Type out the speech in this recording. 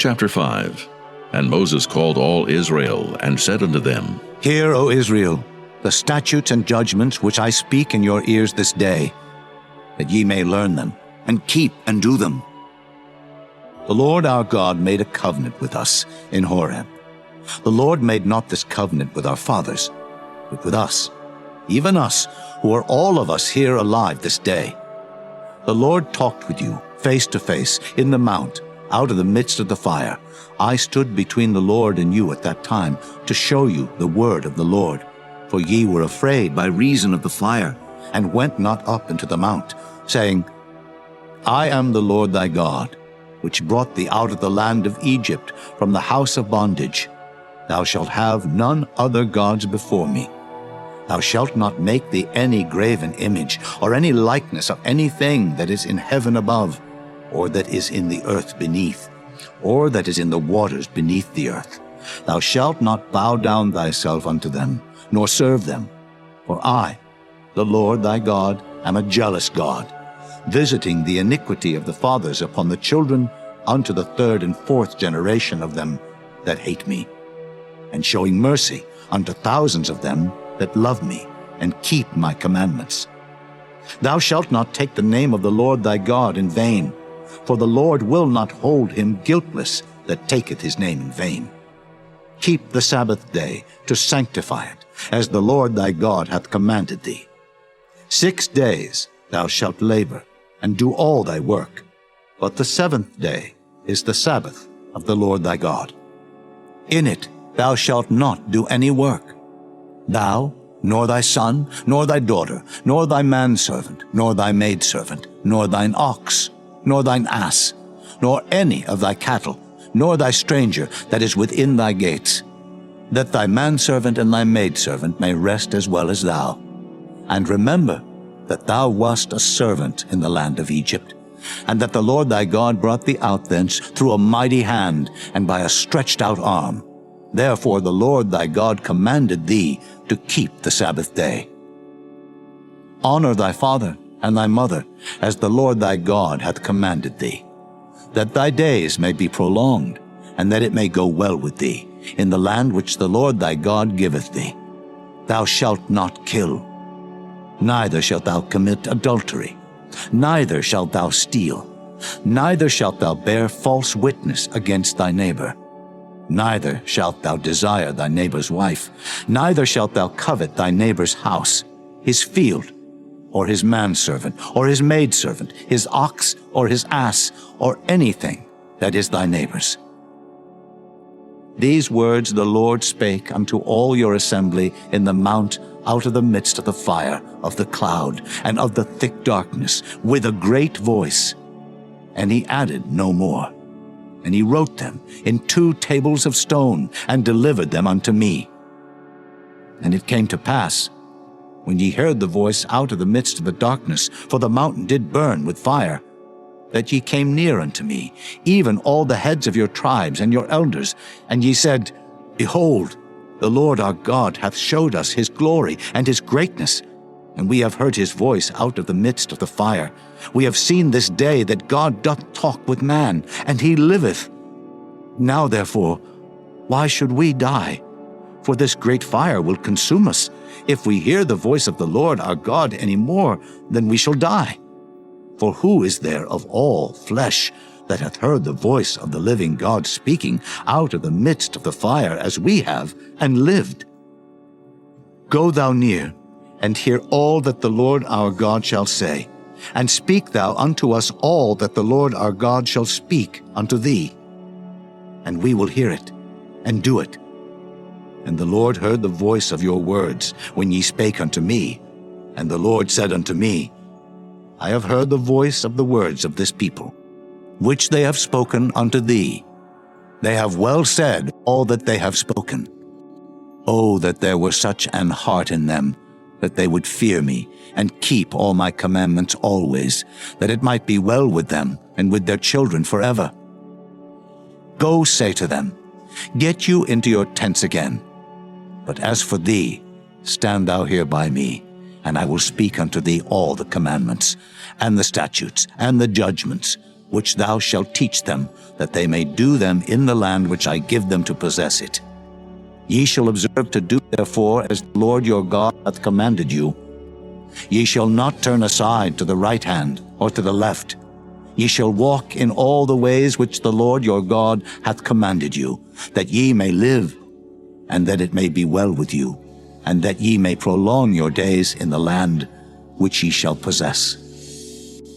Chapter 5. And Moses called all Israel, and said unto them, Hear, O Israel, the statutes and judgments which I speak in your ears this day, that ye may learn them, and keep and do them. The Lord our God made a covenant with us in Horeb. The Lord made not this covenant with our fathers, but with us, even us, who are all of us here alive this day. The Lord talked with you face to face in the mount, out of the midst of the fire. I stood between the Lord and you at that time to show you the word of the Lord. For ye were afraid by reason of the fire, and went not up into the mount, saying, I am the Lord thy God, which brought thee out of the land of Egypt from the house of bondage. Thou shalt have none other gods before me. Thou shalt not make thee any graven image, or any likeness of anything that is in heaven above, or that is in the earth beneath, or that is in the waters beneath the earth. Thou shalt not bow down thyself unto them, nor serve them. For I, the Lord thy God, am a jealous God, visiting the iniquity of the fathers upon the children unto the third and fourth generation of them that hate me, and showing mercy unto thousands of them that love me and keep my commandments. Thou shalt not take the name of the Lord thy God in vain, for the Lord will not hold him guiltless that taketh his name in vain. Keep the Sabbath day to sanctify it, as the Lord thy God hath commanded thee. 6 days thou shalt labor, and do all thy work, but the seventh day is the Sabbath of the Lord thy God. In it thou shalt not do any work, thou, nor thy son, nor thy daughter, nor thy manservant, nor thy maidservant, nor thine ox, nor thine ass, nor any of thy cattle, nor thy stranger that is within thy gates, that thy manservant and thy maidservant may rest as well as thou. And remember that thou wast a servant in the land of Egypt, and that the Lord thy God brought thee out thence through a mighty hand and by a stretched out arm. Therefore the Lord thy God commanded thee to keep the Sabbath day. Honor thy father and thy mother, as the Lord thy God hath commanded thee, that thy days may be prolonged, and that it may go well with thee, in the land which the Lord thy God giveth thee. Thou shalt not kill, neither shalt thou commit adultery, neither shalt thou steal, neither shalt thou bear false witness against thy neighbor. Neither shalt thou desire thy neighbor's wife, neither shalt thou covet thy neighbor's house, his field, or his manservant, or his maidservant, his ox, or his ass, or anything that is thy neighbor's. These words the Lord spake unto all your assembly in the mount out of the midst of the fire, of the cloud, and of the thick darkness, with a great voice. And he added no more. And he wrote them in 2 tables of stone, and delivered them unto me. And it came to pass, when ye heard the voice out of the midst of the darkness, for the mountain did burn with fire, that ye came near unto me, even all the heads of your tribes and your elders, and ye said, Behold, the Lord our God hath showed us his glory and his greatness, and we have heard his voice out of the midst of the fire. We have seen this day that God doth talk with man, and he liveth. Now therefore, why should we die? For this great fire will consume us. If we hear the voice of the Lord our God any more, then we shall die. For who is there of all flesh that hath heard the voice of the living God speaking out of the midst of the fire as we have, and lived? Go thou near, and hear all that the Lord our God shall say, and speak thou unto us all that the Lord our God shall speak unto thee. And we will hear it, and do it. And the Lord heard the voice of your words when ye spake unto me. And the Lord said unto me, I have heard the voice of the words of this people, which they have spoken unto thee. They have well said all that they have spoken. Oh, that there were such an heart in them, that they would fear me, and keep all my commandments always, that it might be well with them, and with their children forever. Go say to them, Get you into your tents again. But as for thee, stand thou here by me, and I will speak unto thee all the commandments, and the statutes, and the judgments, which thou shalt teach them, that they may do them in the land which I give them to possess it. Ye shall observe to do therefore as the Lord your God hath commanded you. Ye shall not turn aside to the right hand or to the left. Ye shall walk in all the ways which the Lord your God hath commanded you, that ye may live, and that it may be well with you, and that ye may prolong your days in the land which ye shall possess.